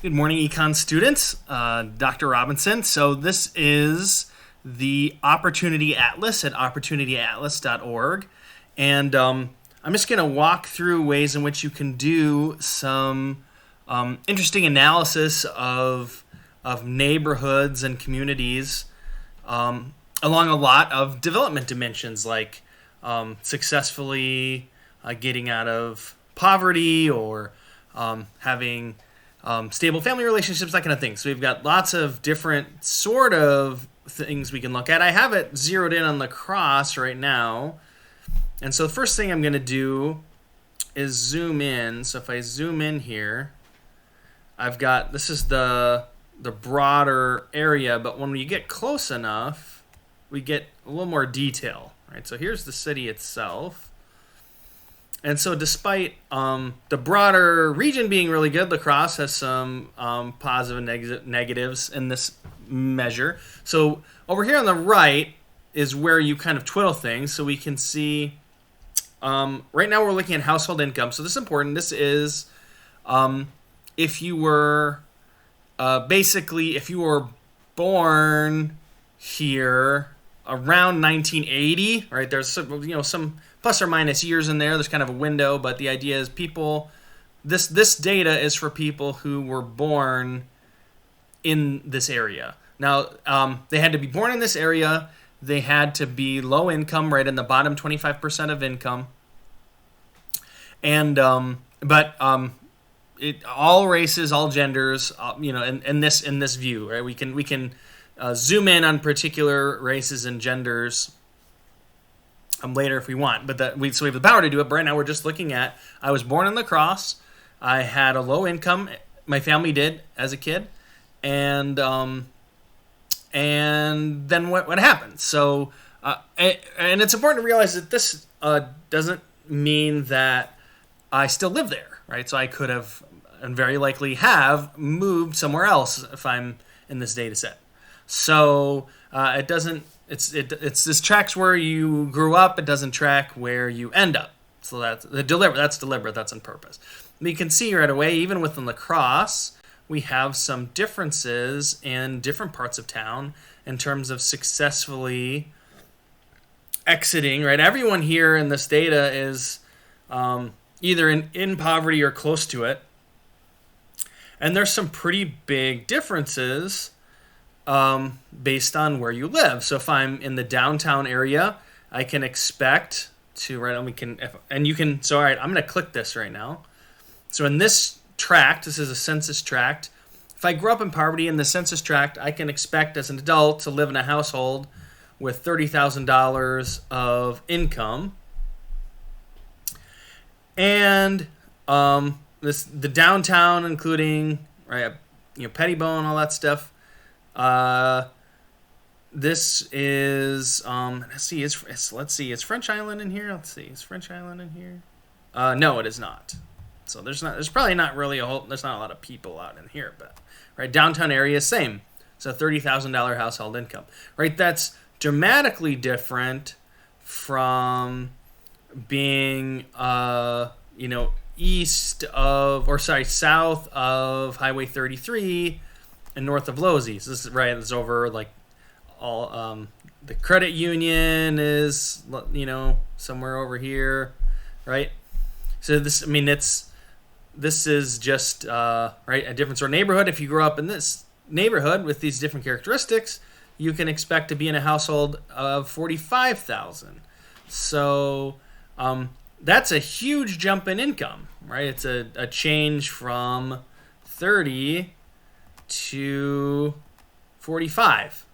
Good morning, econ students. Dr. Robinson. So this is the Opportunity Atlas at opportunityatlas.org. And I'm just going to walk through ways in which you can do some interesting analysis of neighborhoods and communities along a lot of development dimensions, like successfully getting out of poverty or having stable family relationships, that kind of thing. So we've got lots of different sort of things we can look at. I have it zeroed in on lacrosse right now. And so the first thing I'm going to do is zoom in. So if I zoom in here, I've got, this is the broader area, but when we get close enough, we get a little more detail, right? So here's the city itself. And so despite the broader region being really good, lacrosse has some positive and negatives in this measure. So over here on the right is where you kind of twiddle things. So we can see, right now we're looking at household income. So this is important. This is if you were, basically, if you were born here around 1980, right? There's some plus or minus years in there. There's kind of a window, but the idea is people. This data is for people who were born in this area. Now, they had to be born in this area. They had to be low income, right in the bottom 25% of income. And all races, all genders, in this view, right? We can zoom in on particular races and genders later if we want, but we have the power to do it. But right now we're just looking at, I was born in lacrosse, I had a low income, my family did as a kid, and then what happened? So and it's important to realize that this doesn't mean that I still live there, right? So I could have, and very likely have, moved somewhere else if I'm in this data set. So it doesn't. It's this tracks where you grew up. It doesn't track where you end up. So that's deliberate. That's on purpose. And you can see right away, even within lacrosse, we have some differences in different parts of town in terms of successfully exiting. Right, everyone here in this data is either in poverty or close to it, and there's some pretty big differences based on where you live. So if I'm in the downtown area, I can expect to, right, and all right, I'm going to click this right now. So in this tract, this is a census tract. If I grew up in poverty in the census tract, I can expect as an adult to live in a household with $30,000 of income. And the downtown, including, right, Pettibone, all that stuff. This is let's see, is French Island in here? Is French Island in here? No, it is not. So there's probably not really there's not a lot of people out in here, but right, downtown area, same. So $30,000 household income, right? That's dramatically different from being south of Highway 33 and north of Losey's. This is right. It's over like all the credit union is somewhere over here, right? So this is just right, a different sort of neighborhood. If you grew up in this neighborhood with these different characteristics, you can expect to be in a household of 45,000. So that's a huge jump in income, right? It's a change from 30 to 45.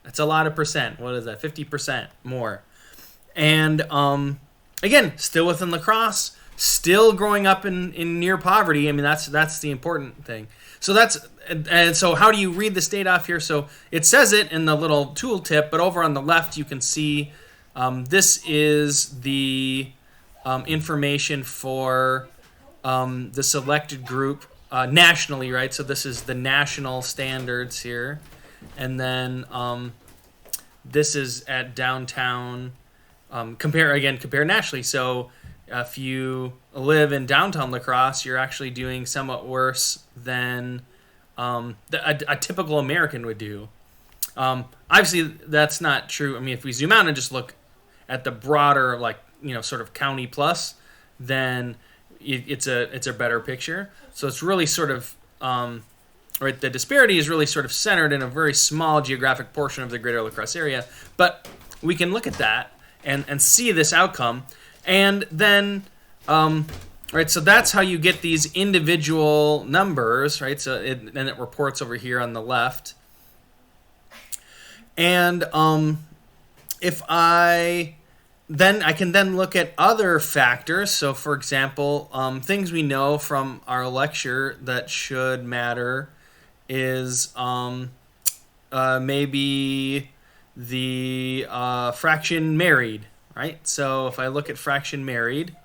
It's a lot of percent. What is that? 50% more. And again, still within lacrosse, still growing up in near poverty. I mean, that's the important thing. So so how do you read this data off here? So it says it in the little tooltip, but over on the left you can see this is the information for the selected group nationally, right? So this is the national standards here. And then this is at downtown, compare nationally. So If you live in downtown La Crosse, you're actually doing somewhat worse than a typical American would do. Obviously, that's not true. I mean, if we zoom out and just look at the broader, like, sort of county plus, then it's a better picture. So it's really sort of right. The disparity is really sort of centered in a very small geographic portion of the greater La Crosse area. But we can look at that and see this outcome, and then right. So that's how you get these individual numbers, right? So and it reports over here on the left. And if I can then look at other factors. So, for example, things we know from our lecture that should matter is maybe the fraction married, right? So if I look at fraction married,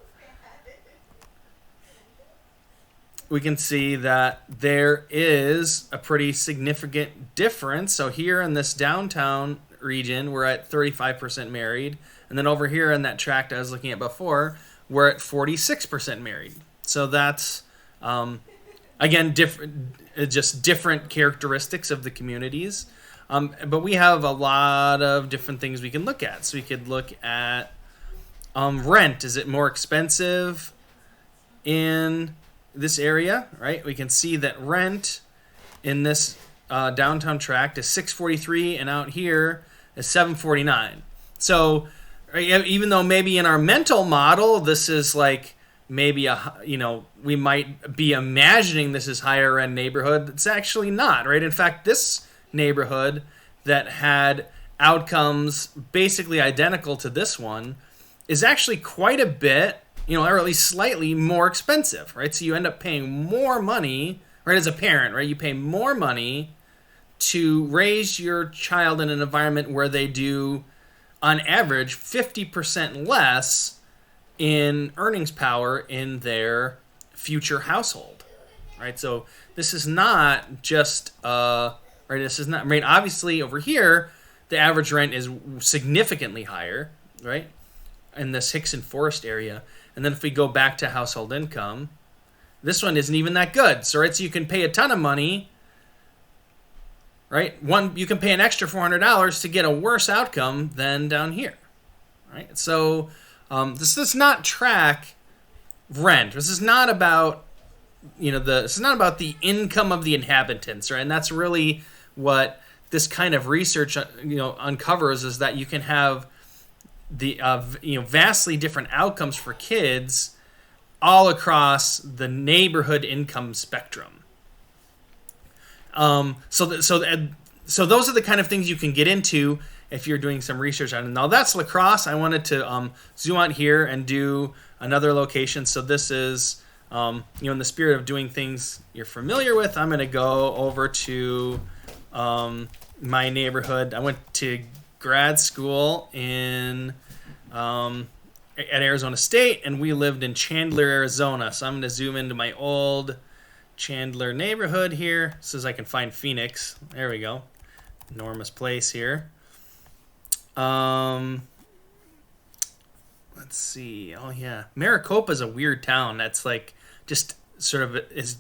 we can see that there is a pretty significant difference. So here in this downtown region, we're at 35% married. And then over here in that tract I was looking at before, we're at 46% married. So that's, again, just different characteristics of the communities. But we have a lot of different things we can look at. So we could look at rent. Is it more expensive in this area, right? We can see that rent in this downtown tract is $643, and out here is $749. So even though maybe in our mental model this is like maybe we might be imagining this is higher end neighborhood, it's actually not, right? In fact, this neighborhood that had outcomes basically identical to this one is actually quite a bit, or at least slightly more expensive, right? So you end up paying more money, right, as a parent, right? You pay more money to raise your child in an environment where they do, on average, 50% less in earnings power in their future household, right? So this is not just, right, this is not, I mean, obviously over here, the average rent is significantly higher, right, in this Hickson Forest area. And then if we go back to household income, this one isn't even that good. So, right, so you can pay a ton of money, right? You can pay an extra $400 to get a worse outcome than down here, right? So this does not track rent. This is not about, this is not about the income of the inhabitants, right? And that's really what this kind of research, uncovers, is that you can have the vastly different outcomes for kids all across the neighborhood income spectrum. So those are the kind of things you can get into if you're doing some research on it. Now that's La Crosse. I wanted to zoom out here and do another location. So this is in the spirit of doing things you're familiar with, I'm going to go over to my neighborhood. I went to grad school at Arizona State, and we lived in Chandler, Arizona. So I'm going to zoom into my old Chandler neighborhood here so as I can find Phoenix. There we go. Enormous place here. Let's see. Oh yeah, Maricopa is a weird town. That's like just sort of is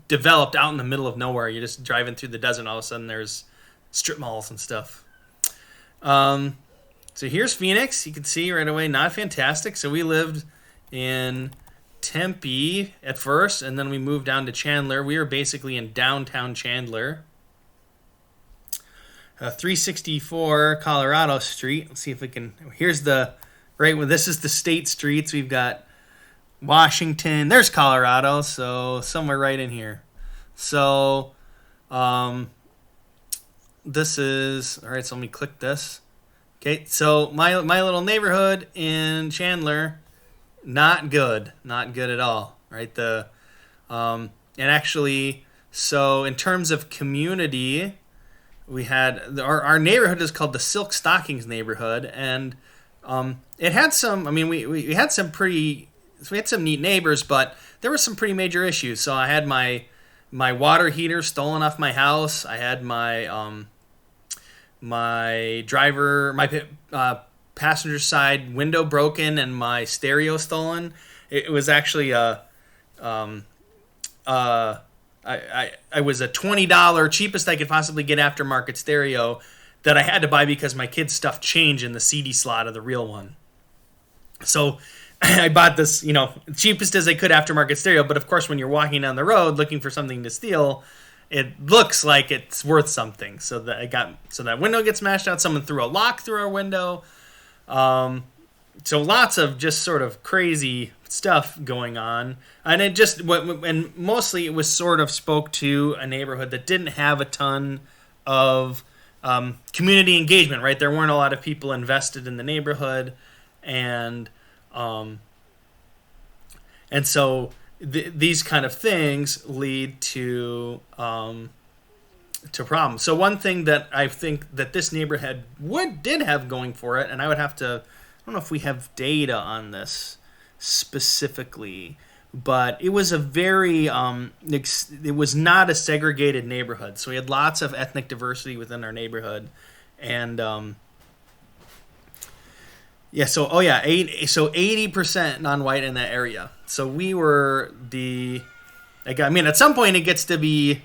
developed out in the middle of nowhere. You're just driving through the desert, and all of a sudden there's strip malls and stuff. So here's Phoenix. You can see right away, not fantastic. So we lived in Tempe at first, and then we moved down to Chandler. We were basically in downtown Chandler. 364 Colorado Street. Let's see if we can. Here's the right one. This is the state streets. We've got Washington. There's Colorado. So somewhere right in here. So this is all right. So let me click this. Okay. So my little neighborhood in Chandler, not good. Not good at all. Right. And actually, so in terms of community, we had our neighborhood is called the Silk Stockings neighborhood, and it had some. I mean, we had some pretty. We had some neat neighbors, but there were some pretty major issues. So I had my water heater stolen off my house. I had my passenger side window broken and my stereo stolen. it was actually I was a $20 cheapest I could possibly get aftermarket stereo that I had to buy because my kid's stuff changed in the CD slot of the real one. So I bought this, cheapest as I could aftermarket stereo. But of course, when you're walking down the road looking for something to steal, it looks like it's worth something. So that window gets smashed out. Someone threw a lock through our window. So lots of just sort of crazy stuff going on, and mostly it was sort of spoke to a neighborhood that didn't have a ton of community engagement. Right, there weren't a lot of people invested in the neighborhood, and so these kind of things lead to problems. So one thing that I think that this neighborhood did have going for it, and I don't know if we have data on this specifically, but it was a very it was not a segregated neighborhood. So we had lots of ethnic diversity within our neighborhood, and so 80% non-white in that area. So we were at some point it gets to be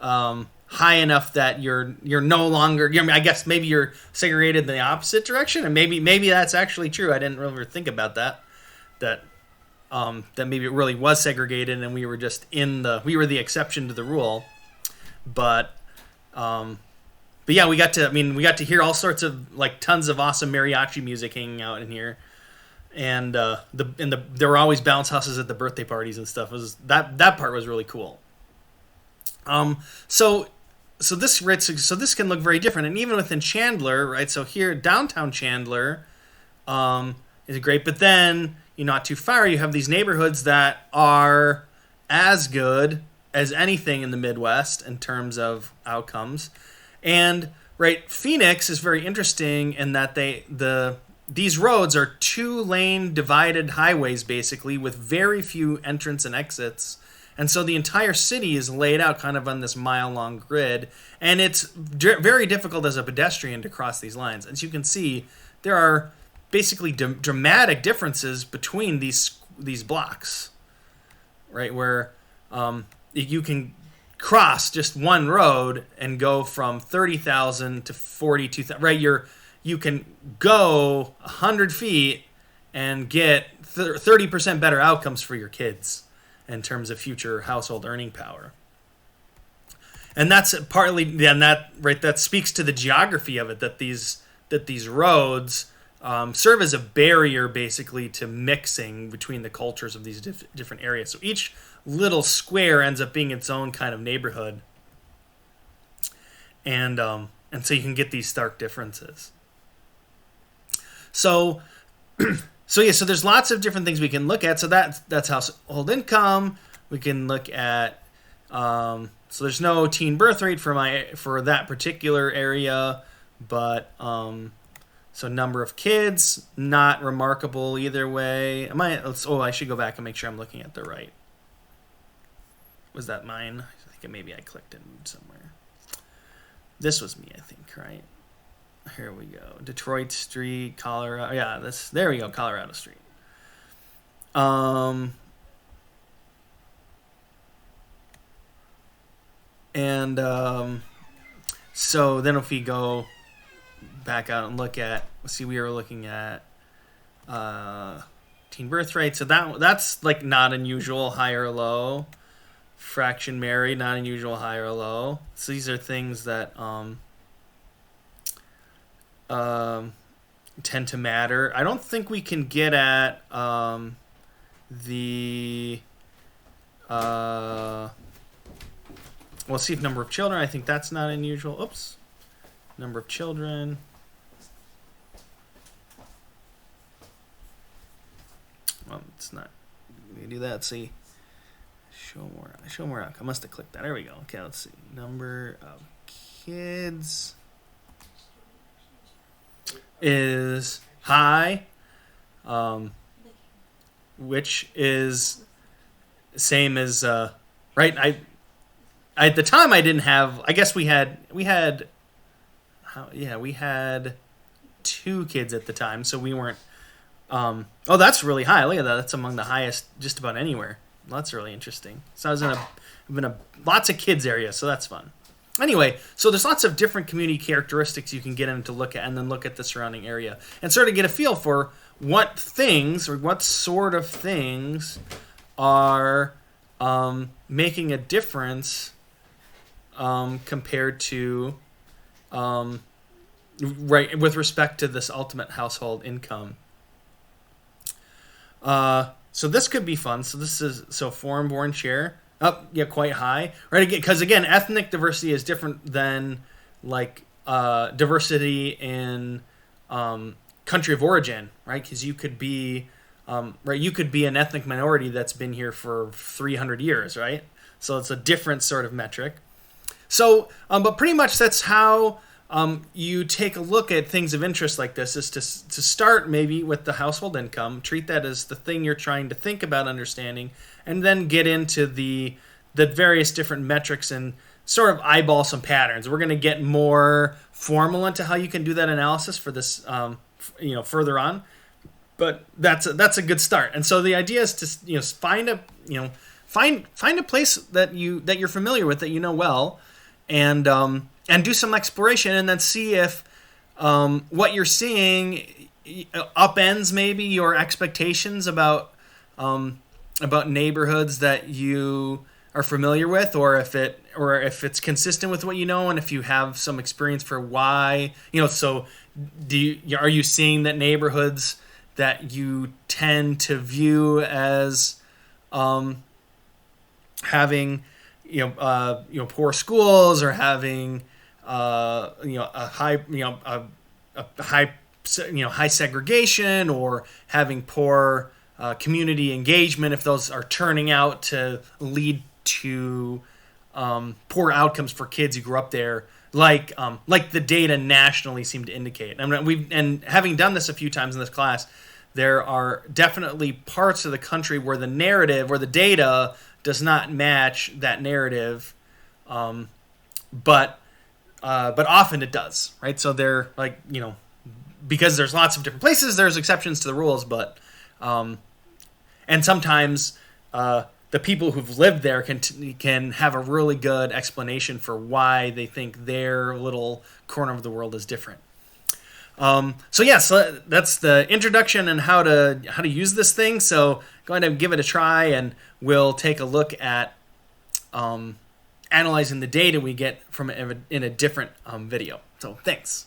high enough that you're no longer. I guess maybe you're segregated in the opposite direction, and maybe that's actually true. I didn't really think about that maybe it really was segregated, and we were just we were the exception to the rule. But yeah, we got to hear all sorts of tons of awesome mariachi music hanging out in here, and there were always bounce houses at the birthday parties and stuff. That part was really cool. So this can look very different, and even within Chandler, right? So here, downtown Chandler, is great, but then not too far, you have these neighborhoods that are as good as anything in the Midwest in terms of outcomes, and right, Phoenix is very interesting in that these roads are 2-lane divided highways basically with very few entrance and exits. And so the entire city is laid out kind of on this mile-long grid, and it's very difficult as a pedestrian to cross these lines. As you can see, there are basically dramatic differences between these blocks, right? Where you can cross just one road and go from 30,000 to 42,000. Right, you can go 100 feet and get 30% better outcomes for your kids in terms of future household earning power. And that's partly, that speaks to the geography of it, that these roads serve as a barrier basically to mixing between the cultures of these different areas. So each little square ends up being its own kind of neighborhood. And so you can get these stark differences. So there's lots of different things we can look at. So that's household income. We can look at so there's no teen birth rate for that particular area, but so number of kids, not remarkable either way. I should go back and make sure I'm looking at the right. Was that mine? I think maybe I clicked it somewhere. This was me, I think, right? Here we go. Detroit Street, Colorado. Yeah, there we go, Colorado Street. So then if we go back out and look at, we were looking at teen birth rate. So that's not unusual, high or low. Fraction married, not unusual, high or low. So these are things that tend to matter. I don't think we can get at we'll see if number of children. I think that's not unusual. Oops. Number of children. Well, it's not. We do that. See. Show more outcome. I must have clicked that. There we go. Okay, let's see. Number of kids is high, which is same as right. At the time I didn't have. I guess we had 2 kids at the time, so we weren't Oh, that's really high. Look at that. That's among the highest just about anywhere. Well, that's really interesting. So I was in a lots of kids area, so that's fun. Anyway, so there's lots of different community characteristics you can get in to look at, and then look at the surrounding area and sort of get a feel for what things or what sort of things are making a difference compared to right with respect to this ultimate household income. So this could be fun. So this is foreign-born share. Oh, yeah, quite high, right? Because again, ethnic diversity is different than like diversity in country of origin, right? Because you could be you could be an ethnic minority that's been here for 300 years, right? So it's a different sort of metric. So, but pretty much that's how you take a look at things of interest like this, is to start maybe with the household income, treat that as the thing you're trying to think about understanding, and then get into the various different metrics and sort of eyeball some patterns. We're going to get more formal into how you can do that analysis for this, further on. But that's a good start. And so the idea is to find a place that you're familiar with, that you know well, and do some exploration, and then see if what you're seeing upends maybe your expectations about neighborhoods that you are familiar with, or if it's consistent with what you know, and if you have some experience for why. So are you seeing that neighborhoods that you tend to view as having poor schools, or having high segregation, or having poor community engagement, if those are turning out to lead to poor outcomes for kids who grew up there, like the data nationally seem to indicate. And having done this a few times in this class, there are definitely parts of the country where the narrative or the data does not match that narrative, but often it does, right? So they're because there's lots of different places, there's exceptions to the rules, but and sometimes the people who've lived there can have a really good explanation for why they think their little corner of the world is different. So that's the introduction and how to use this thing. So go ahead and give it a try, and we'll take a look at analyzing the data we get from it in a different video. So thanks.